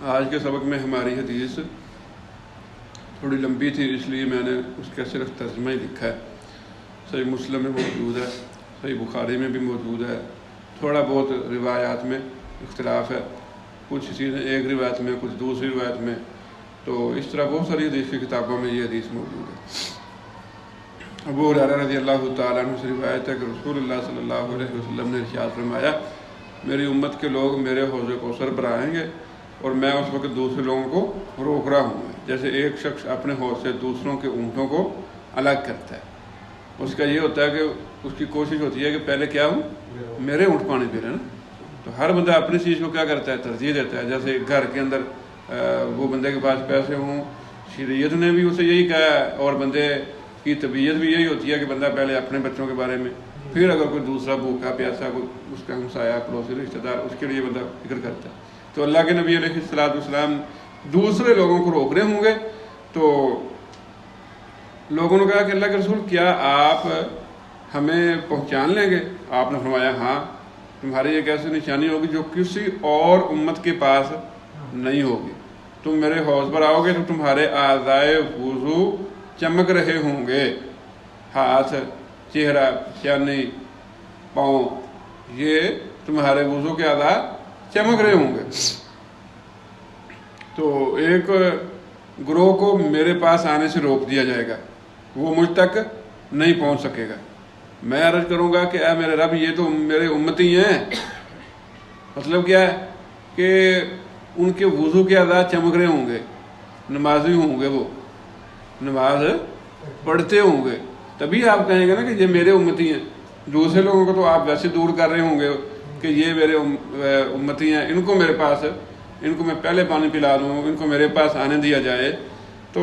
آج کے سبق میں ہماری حدیث تھوڑی لمبی تھی، اس لیے میں نے اس کا صرف ترجمہ ہی لکھا ہے۔ صحیح مسلم میں موجود ہے، صحیح بخاری میں بھی موجود ہے، تھوڑا بہت روایات میں اختلاف ہے، کچھ چیزیں ایک روایت میں، کچھ دوسری روایت میں، تو اس طرح بہت ساری حدیث کی کتابوں میں یہ حدیث موجود ہے۔ ابو ہریرہ رضی اللہ تعالیٰ عنہ سے روایت ہے کہ رسول اللہ صلی اللہ علیہ وسلم نے ارشاد فرمایا، میری امت کے لوگ میرے حوض کوثر پر آئیں گے اور میں اس وقت دوسرے لوگوں کو روک رہا ہوں، جیسے ایک شخص اپنے حوض سے دوسروں کے اونٹوں کو الگ کرتا ہے۔ اس کا یہ ہوتا ہے کہ اس کی کوشش ہوتی ہے کہ پہلے کیا ہوں، میرے اونٹ پانی پی رہے ہیں نا، تو ہر بندہ اپنی چیز کو کیا کرتا ہے، ترجیح دیتا ہے۔ جیسے گھر کے اندر وہ بندے کے پاس پیسے ہوں، شریعت نے بھی اسے یہی کہا ہے، اور بندے کی طبیعت بھی یہی ہوتی ہے کہ بندہ پہلے اپنے بچوں کے بارے میں، پھر اگر کوئی دوسرا بھوکا پیاسا کوئی اس کا ہمسایہ پڑوسی رشتہ دار، اس کے لیے بندہ فکر کرتا ہے۔ تو اللہ کے نبی علیہ الصلوۃ والسلام دوسرے لوگوں کو روک رہے ہوں گے، تو لوگوں نے کہا کہ اللہ کے رسول کیا آپ ہمیں پہچان لیں گے؟ آپ نے فرمایا ہاں، تمہاری ایک ایسی نشانی ہوگی جو کسی اور امت کے پاس نہیں ہوگی، تم میرے حوض پر آؤ گے تو تمہارے اعضائے وضو چمک رہے ہوں گے، ہاتھ، چہرہ، پیشانی، پاؤں، یہ تمہارے وضو کے اعضاء چمک رہے ہوں گے۔ تو ایک گروہ کو میرے پاس آنے سے روک دیا جائے گا، وہ مجھ تک نہیں پہنچ سکے گا۔ میں عرض کروں گا کہ اے میرے رب، یہ تو میرے امتی ہیں۔ مطلب کیا ہے کہ ان کے وضو کے اعضاء چمک رہے ہوں گے، نمازی ہوں گے، وہ نماز پڑھتے ہوں گے، تبھی آپ کہیں گے نا کہ یہ میرے امتی ہیں۔ دوسرے لوگوں کو تو آپ ویسے دور کر رہے ہوں گے کہ یہ میرے امتی ہیں، ان کو میرے پاس، ان کو میں پہلے پانی پلا دوں، ان کو میرے پاس آنے دیا جائے۔ تو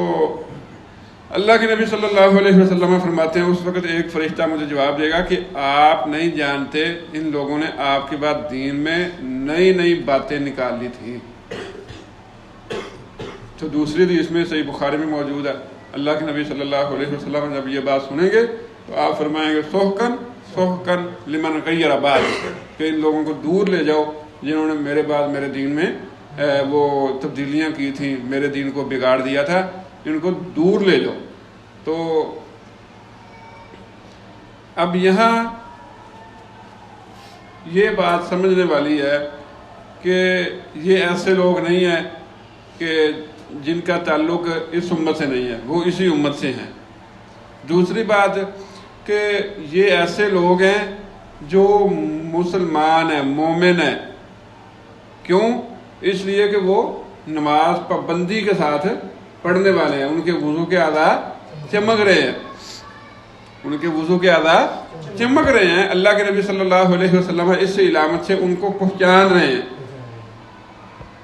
اللہ کے نبی صلی اللہ علیہ وسلم فرماتے ہیں، اس وقت ایک فرشتہ مجھے جواب دے گا کہ آپ نہیں جانتے ان لوگوں نے آپ کے بعد دین میں نئی نئی باتیں نکال لی تھیں۔ تو دوسری حدیث میں صحیح بخاری میں موجود ہے، اللہ کے نبی صلی اللہ علیہ وسلم جب یہ بات سنیں گے تو آپ فرمائیں گے سحقن سحقن لمن غیر بعد، کہ ان لوگوں کو دور لے جاؤ جنہوں نے میرے بعد میرے دین میں وہ تبدیلیاں کی تھیں، میرے دین کو بگاڑ دیا تھا، ان کو دور لے جاؤ۔ تو اب یہاں یہ بات سمجھنے والی ہے کہ یہ ایسے لوگ نہیں ہیں کہ جن کا تعلق اس امت سے نہیں ہے، وہ اسی امت سے ہیں۔ دوسری بات کہ یہ ایسے لوگ ہیں جو مسلمان ہیں، مومن ہیں۔ کیوں؟ اس لیے کہ وہ نماز پابندی کے ساتھ پڑھنے والے ہیں، ان کے وضو کے اعضاء چمک رہے ہیں، ان کے وضو کے اعضاء چمک رہے ہیں۔ اللہ کے نبی صلی اللہ علیہ وسلم اس علامت سے ان کو پہچان رہے ہیں۔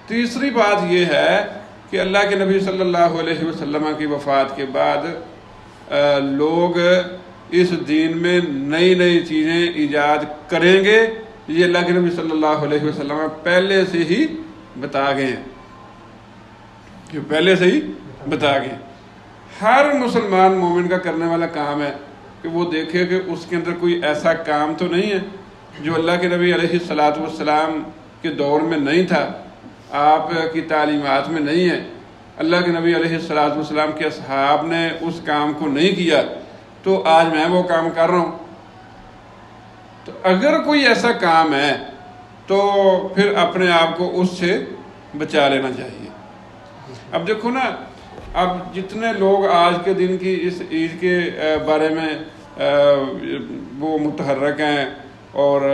تیسری بات یہ ہے کہ اللہ کے نبی صلی اللہ علیہ وسلم کی وفات کے بعد لوگ اس دین میں نئی نئی چیزیں ایجاد کریں گے، یہ اللہ کے نبی صلی اللہ علیہ وسلم پہلے سے ہی بتا گئے ہیں، یہ پہلے سے ہی بتا گئے۔ ہر مسلمان مومن کا کرنے والا کام ہے کہ وہ دیکھے کہ اس کے اندر کوئی ایسا کام تو نہیں ہے جو اللہ کے نبی علیہ الصلوۃ والسلام کے دور میں نہیں تھا، آپ کی تعلیمات میں نہیں ہے، اللہ کے نبی علیہ الصلوۃ والسلام کے اصحاب نے اس کام کو نہیں کیا، تو آج میں وہ کام کر رہا ہوں۔ تو اگر کوئی ایسا کام ہے تو پھر اپنے آپ کو اس سے بچا لینا چاہیے۔ اب دیکھو نا، اب جتنے لوگ آج کے دن کی اس عید کے بارے میں وہ متحرک ہیں اور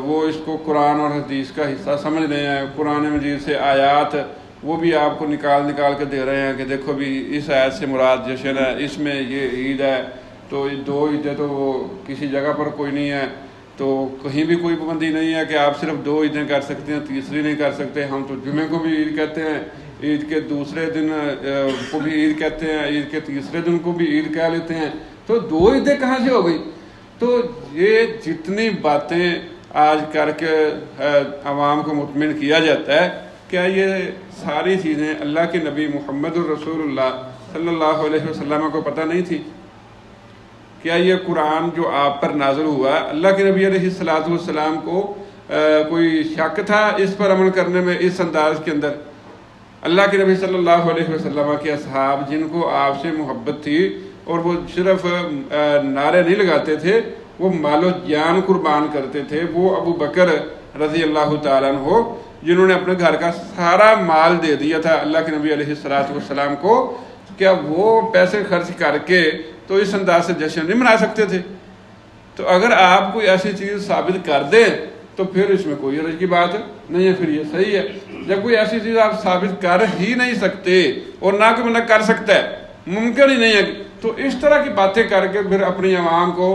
وہ اس کو قرآن اور حدیث کا حصہ سمجھ رہے ہیں، قرآن مجید سے آیات وہ بھی آپ کو نکال کے دے رہے ہیں کہ دیکھو بھی اس آیت سے مراد جشن ہے، اس میں یہ عید ہے، تو یہ دو عیدیں تو وہ کسی جگہ پر کوئی نہیں ہے، تو کہیں بھی کوئی پابندی نہیں ہے کہ آپ صرف 2 عیدیں کر سکتے ہیں، تیسری نہیں کر سکتے۔ ہم تو جمعے کو بھی عید کہتے ہیں، عید کے دوسرے دن کو بھی عید کہتے ہیں، عید کے تیسرے دن کو بھی عید کہہ لیتے ہیں، تو 2 عیدیں کہاں سے ہو گئی؟ تو یہ جتنی باتیں آج کر کے عوام کو مطمئن کیا جاتا ہے، کیا یہ ساری چیزیں اللہ کے نبی محمد الرسول اللہ صلی اللہ علیہ وسلم کو پتہ نہیں تھی؟ کیا یہ قرآن جو آپ پر نازل ہوا، اللہ کے نبی علیہ الصلوۃ والسلام کو کوئی شک تھا اس پر عمل کرنے میں، اس انداز کے اندر؟ اللہ کے نبی صلی اللہ علیہ وسلم کے اصحاب جن کو آپ سے محبت تھی اور وہ صرف نعرے نہیں لگاتے تھے، وہ مال و جان قربان کرتے تھے، وہ ابو بکر رضی اللہ تعالیٰ عنہ جنہوں نے اپنے گھر کا سارا مال دے دیا تھا اللہ کے نبی علیہ السلام کو، کیا وہ پیسے خرچ کر کے تو اس انداز سے جشن نہیں منا سکتے تھے؟ تو اگر آپ کوئی ایسی چیز ثابت کر دیں تو پھر اس میں کوئی حرج کی بات نہیں ہے، پھر یہ صحیح ہے۔ جب کوئی ایسی چیز آپ ثابت کر ہی نہیں سکتے اور نہ کوئی بندہ کر سکتا ہے، ممکن ہی نہیں ہے، تو اس طرح کی باتیں کر کے پھر اپنی عوام کو،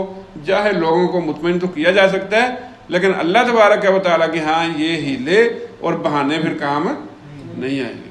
جاہل لوگوں کو مطمئن تو کیا جا سکتا ہے، لیکن اللہ تبارک و تعالیٰ کے ہاں یہ ہیلے اور بہانے پھر کام نہیں آئے۔